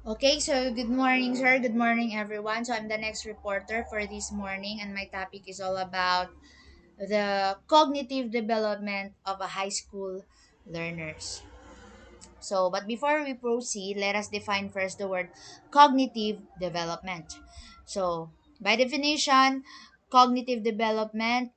Okay, so good morning, sir. Good morning, everyone. So I'm the next reporter for this morning, and my topic is all about the cognitive development of a high school learners. So, but before we proceed, let us define first the word cognitive development. So, by definition, cognitive development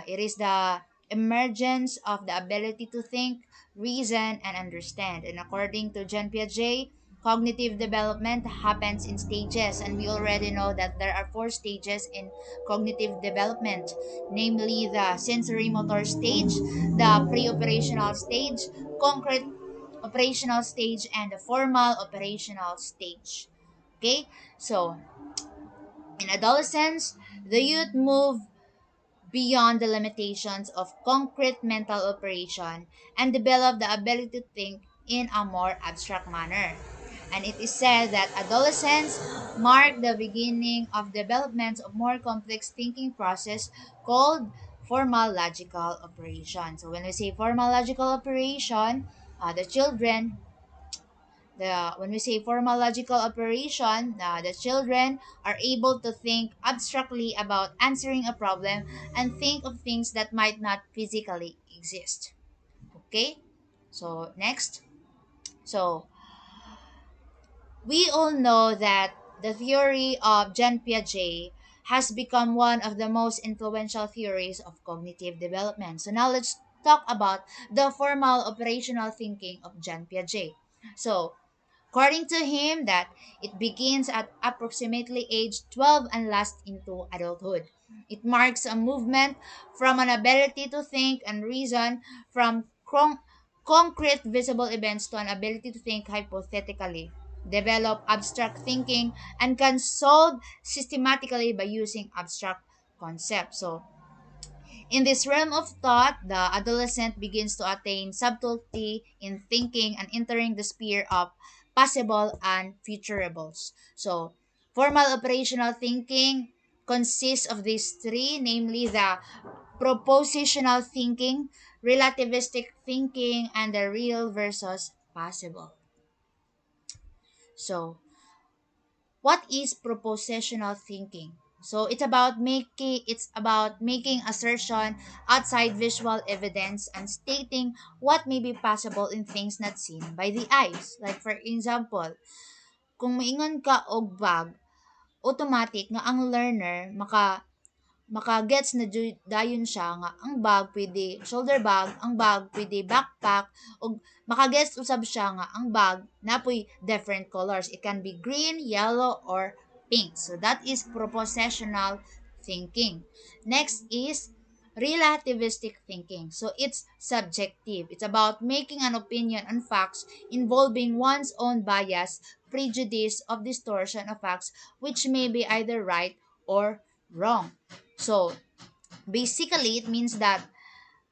it is the emergence of the ability to think, reason, and understand. And according to Jean Piaget, cognitive development happens in stages, and we already know that there are four stages in cognitive development, namely the sensory motor stage, the pre-operational stage, concrete operational stage, and the formal operational stage. Okay, so in adolescence, the youth move beyond the limitations of concrete mental operation and develop the ability to think in a more abstract manner. And it is said that adolescence mark the beginning of development of more complex thinking process called formal logical operation. So when we say formal logical operation, the children the when we say formal logical operation, the children are able to think abstractly about answering a problem and think of things that might not physically exist. Okay, so next. So we all know that the theory of Jean Piaget has become one of the most influential theories of cognitive development. So now let's talk about the formal operational thinking of Jean Piaget. So according to him, that it begins at approximately age 12 and lasts into adulthood. It marks a movement from an ability to think and reason from concrete visible events to an ability to think hypothetically, develop abstract thinking, and can solve systematically by using abstract concepts. So in this realm of thought, the adolescent begins to attain subtlety in thinking and entering the sphere of possible and futurables. So, formal operational thinking consists of these three, namely the propositional thinking, relativistic thinking, and the real versus possible. So, what is propositional thinking? So it's about making assertion outside visual evidence and stating what may be possible in things not seen by the eyes. Like for example, kung moingon ka og bag, automatic nga ang learner makagets na dayon siya nga ang bag pwede shoulder bag, ang bag pwede backpack, ug makagets usab siya nga ang bag napoy different colors. It can be green, yellow, or pink. So that is propositional thinking. Next is relativistic thinking. So it's subjective. It's about making an opinion on facts involving one's own bias, prejudice, of distortion of facts, which may be either right or wrong. So, basically, it means that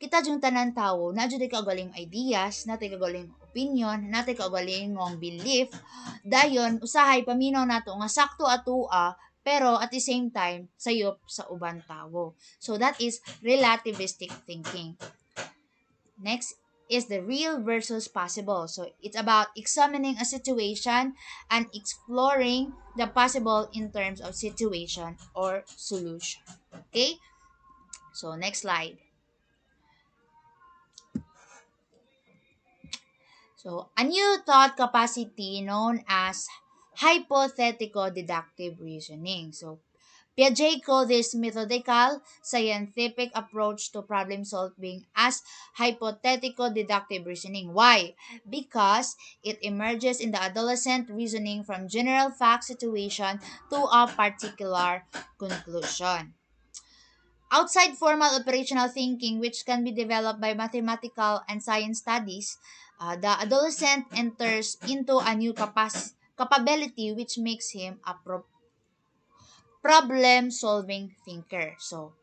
kita yung tanan tao, na jud kagaling ideas, natay kagaling opinion, natay kagaling ngong belief, dayon usahay paminaw nato nga sakto atua pero at the same time sayop sa uban tawo. So that is relativistic thinking. Next is the real versus possible. So it's about examining a situation and exploring the possible in terms of situation or solution. Okay? So next slide. So a new thought capacity known as hypothetical deductive reasoning. So Piaget called this methodical, scientific approach to problem solving as hypothetical deductive reasoning. Why? Because it emerges in the adolescent reasoning from general fact situation to a particular conclusion. Outside formal operational thinking, which can be developed by mathematical and science studies, the adolescent enters into a new capability which makes him a problem solving thinker. So,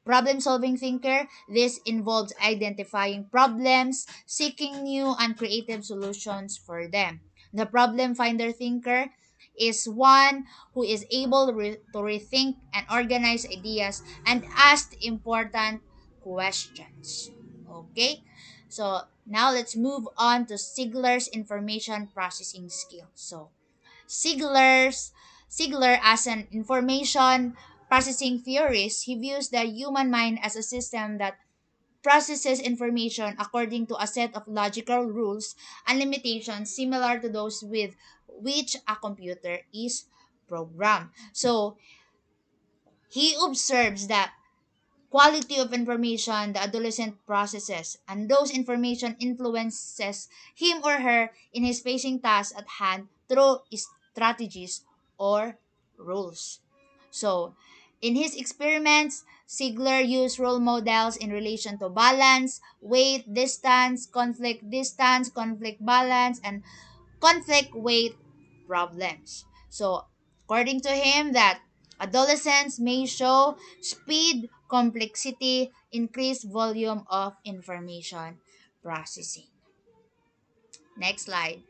problem solving thinker, this involves identifying problems, seeking new and creative solutions for them. The problem finder thinker is one who is able to rethink and organize ideas and ask important questions. Okay? So, now let's move on to Stigler's information processing skills. So, Ziegler's Ziegler, as an information processing theorist, he views the human mind as a system that processes information according to a set of logical rules and limitations similar to those with which a computer is programmed. So he observes that quality of information the adolescent processes, and those information influences him or her in his facing tasks at hand through strategies or rules. So, in his experiments, Ziegler used role models in relation to balance, weight, distance, conflict balance, and conflict weight problems. So, according to him, that adolescents may show speed, complexity, increased volume of information processing. Next slide.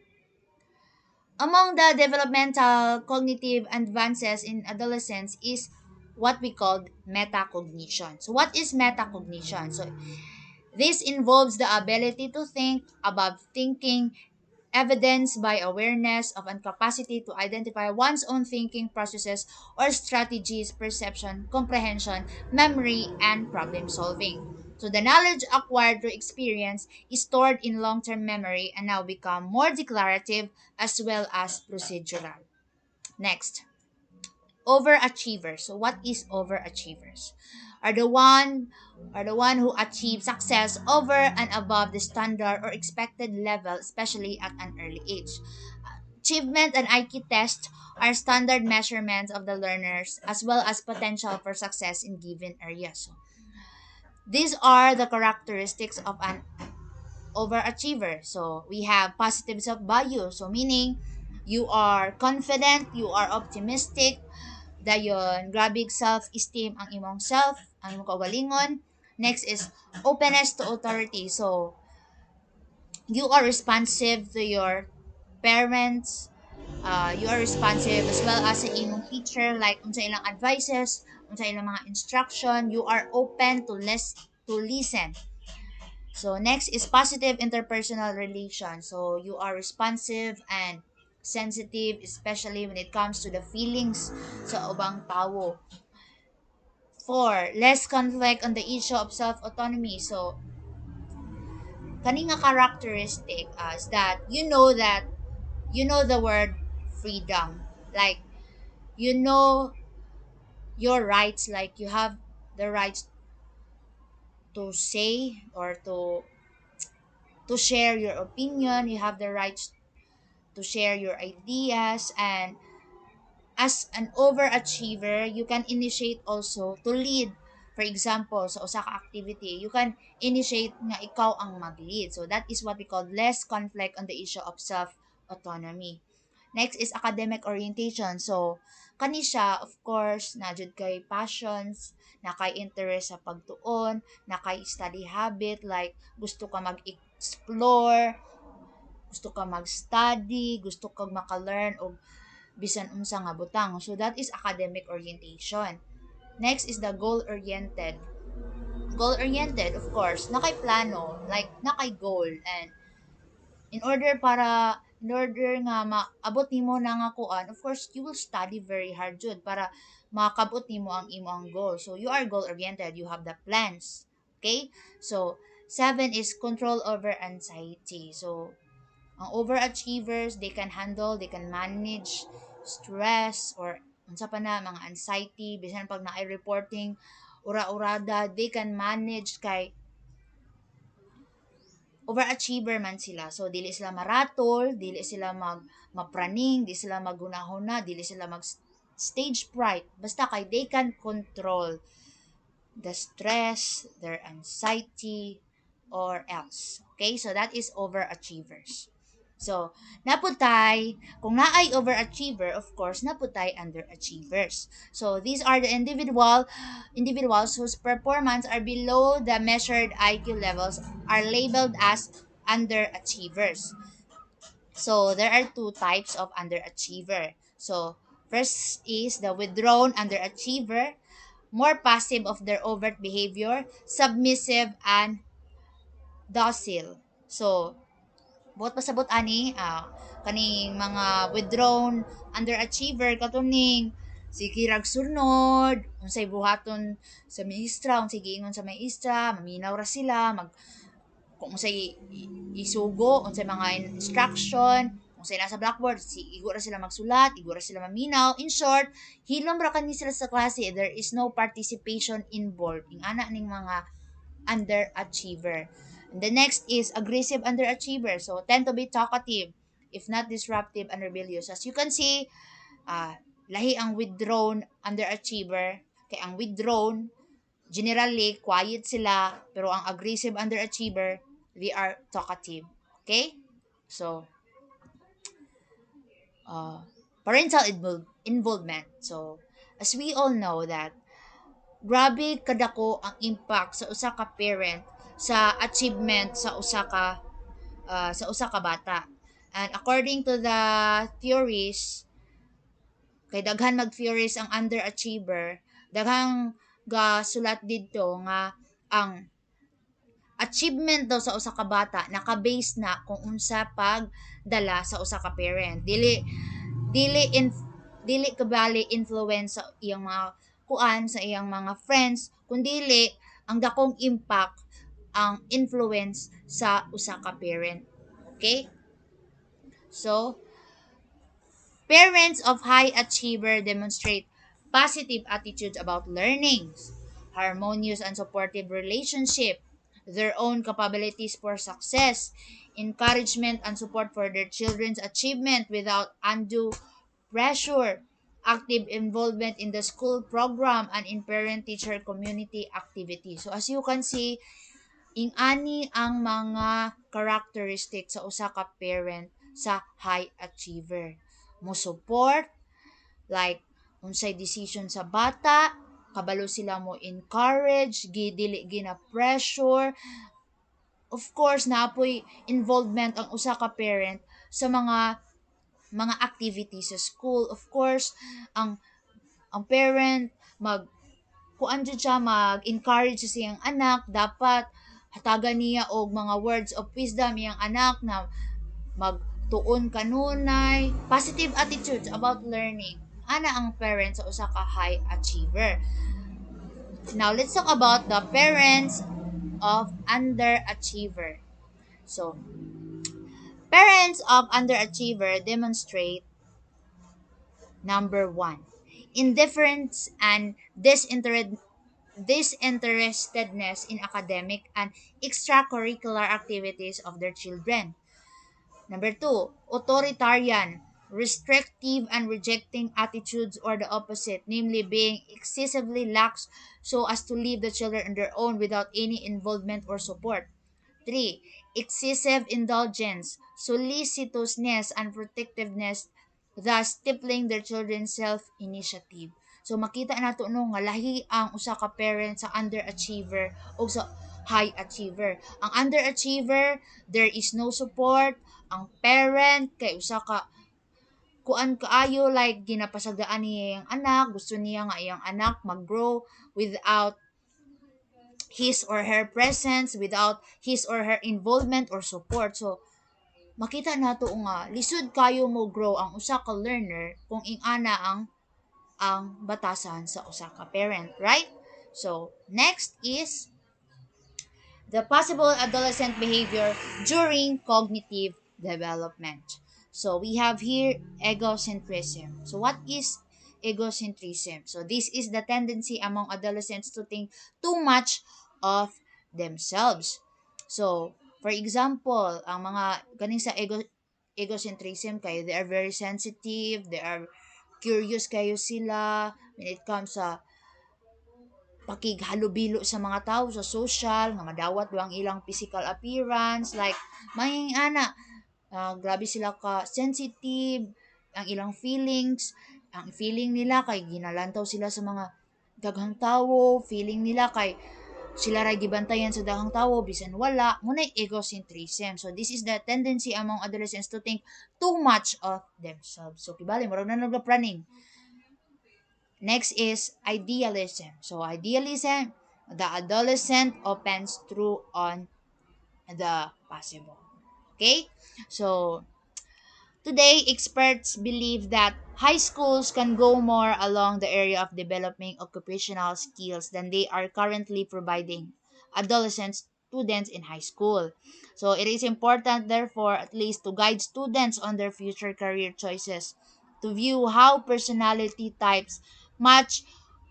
Among the developmental cognitive advances in adolescence is what we call metacognition. So, what is metacognition? So, this involves the ability to think above thinking, evidenced by awareness of and capacity to identify one's own thinking processes or strategies, perception, comprehension, memory, and problem solving. So the knowledge acquired through experience is stored in long-term memory and now become more declarative as well as procedural. Next, overachievers. So what is overachievers? Are the one who achieve success over and above the standard or expected level, especially at an early age. Achievement and IQ tests are standard measurements of the learners as well as potential for success in given areas. So these are the characteristics of an overachiever. So we have positives of value. So meaning you are confident, you are optimistic, dayon grabing self-esteem ang imong self, ang imong kaugalingon. Next is openness to authority. So you are responsive to your parents, you are responsive as well as sa imong teacher, like unsa ilang advices, unsa ilang mga instruction, you are open to listen. So next is positive interpersonal relations. So you are responsive and sensitive, especially when it comes to the feelings sa ubang tao. Four, less conflict on the issue of self-autonomy. So kani nga characteristic is that you know the word freedom. Like you know your rights, like you have the rights to say or to share your opinion, you have the rights to share your ideas, and as an overachiever you can initiate also to lead. For example, sa usa ka activity you can initiate nga ikaw ang mag-lead. So that is what we call less conflict on the issue of self autonomy. Next is academic orientation. So kani siya, of course, na jud kay passions, na kay interest sa pagtuon, na kay study habit, like gusto ka mag-explore, gusto ka mag-study, gusto kag maka-learn og bisan unsa nga butang. So that is academic orientation. Next is the goal oriented. Goal oriented, of course, nakay plano, like nakay goal, and in order nga maabot nimo na nga kuan, of course you will study very hard jud para makabot nimo ang imo ang goal. So you are goal oriented, you have the plans. Okay? So seven is control over anxiety. So ang overachievers, they can handle, they can manage stress or unsa pa na mga anxiety, bisan pag naay reporting ura-urada, they can manage kay overachiever man sila. So dili sila maratol, dili sila mapraning, dili sila maghunahuna, dili sila mag stage fright. Basta kay they can control the stress, their anxiety, or else. Okay? So, that is overachievers. So, naputay, kung naay overachiever, of course, naputay underachievers. So, these are the individuals whose performance are below the measured IQ levels are labeled as underachievers. So, there are two types of underachiever. So, first is the withdrawn underachiever, more passive of their overt behavior, submissive and docile. So, buot pasabot ani, kaning mga withdrawn underachiever katuning sige rag sunod unsay buhaton sa maestra unsay giingon sa maestra maminaw ra sila kung unsay isugo unsay mga instruction unsay nasa blackboard igo ra sila magsulat igo ra sila maminaw in short hilom ra kani sila sa klase there is no participation involved ing ana ning mga underachiever. And the next is aggressive underachiever. So tend to be talkative, if not disruptive and rebellious. As you can see, lahi ang withdrawn underachiever. Kaya ang withdrawn, generally, quiet sila. Pero ang aggressive underachiever, they are talkative. Okay? So, uh, parental involvement. So, as we all know that grabe kadako ang impact sa usa ka parent sa achievement sa usa ka bata. And according to the theories, kay daghan mag theories ang underachiever, daghang ga sulat didto nga ang achievement daw sa usa ka bata naka-base na kung unsa pag dala sa usa ka parent. Dili in dili kabali influence sa iyang mga kuan sa iyang mga friends kundili ang dakong impact ang influence sa usa ka parent. Okay? So, parents of high achiever demonstrate positive attitudes about learning, harmonious and supportive relationship, their own capabilities for success, encouragement and support for their children's achievement without undue pressure, active involvement in the school program and in parent-teacher community activities. So as you can see, ing-ani ang mga characteristic sa usa ka parent sa high achiever. Mo support like unsay decision sa bata, kabalo sila mo encourage, dili gina pressure. Of course, naapoy involvement ang usa ka parent sa mga activities sa school. Of course, ang parent kuan jud siya mag-encourage sa siyang anak dapat hatagan niya og mga words of wisdom iyang anak na magtuon kanunay positive attitudes about learning ana ang parents sa usa ka high achiever. Now let's talk about the parents of underachiever. So parents of underachiever demonstrate number one, indifference and disinterestedness in academic and extracurricular activities of their children. Number two, authoritarian, restrictive and rejecting attitudes or the opposite, namely being excessively lax so as to leave the children on their own without any involvement or support. 3. Excessive indulgence, solicitousness, and protectiveness, thus stifling their children's self-initiative. So makita nato no nga lahi ang usa ka parent sa underachiever o sa high achiever. Ang underachiever, there is no support. Ang parent kay usa ka kuan kaayo like ginapasagdaan niya yung anak, gusto niya nga iyang anak mag-grow without his or her presence, without his or her involvement or support. So, makita nato nga lisod kayo mo grow ang usa ka learner kung ing-ana ang batasan sa usa ka parent, right? So, next is the possible adolescent behavior during cognitive development. So we have here egocentrism. So what is egocentrism? So this is the tendency among adolescents to think too much of themselves. So for example, ang mga ganing sa egocentrism kayo, they are very sensitive, they are curious kayo sila when it comes sa pakighalubilo sa mga tao sa social nga madawat ang ilang physical appearance like may ana grabe sila ka sensitive ang ilang feelings ang feeling nila kay ginalantaw sila sa mga daghang tawo feeling nila kay sila ra gibantayan sa daghang tawo bisan wala mo na egocentrism. So this is the tendency among adolescents to think too much of themselves. So kibali murag na nagplaning. Next is idealism. So idealism, the adolescent opens through on the possible. Okay? So Today, experts believe that high schools can go more along the area of developing occupational skills than they are currently providing adolescent students in high school. So, it is important, therefore, at least to guide students on their future career choices, to view how personality types match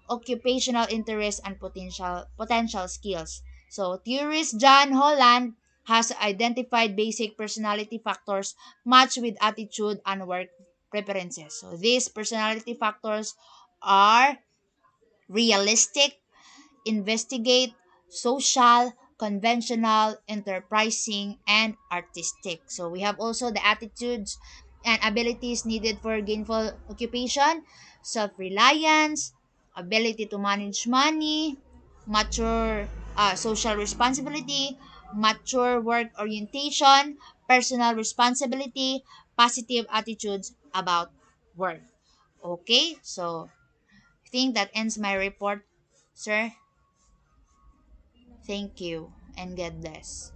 occupational interests and potential skills. So, theorist John Holland has identified basic personality factors matched with attitude and work preferences. So, these personality factors are realistic, investigate, social, conventional, enterprising, and artistic. So we have also the attitudes and abilities needed for gainful occupation, self-reliance, ability to manage money, mature social responsibility, mature work orientation, personal responsibility, positive attitudes about work. Okay, so I think that ends my report, sir. Thank you and God bless.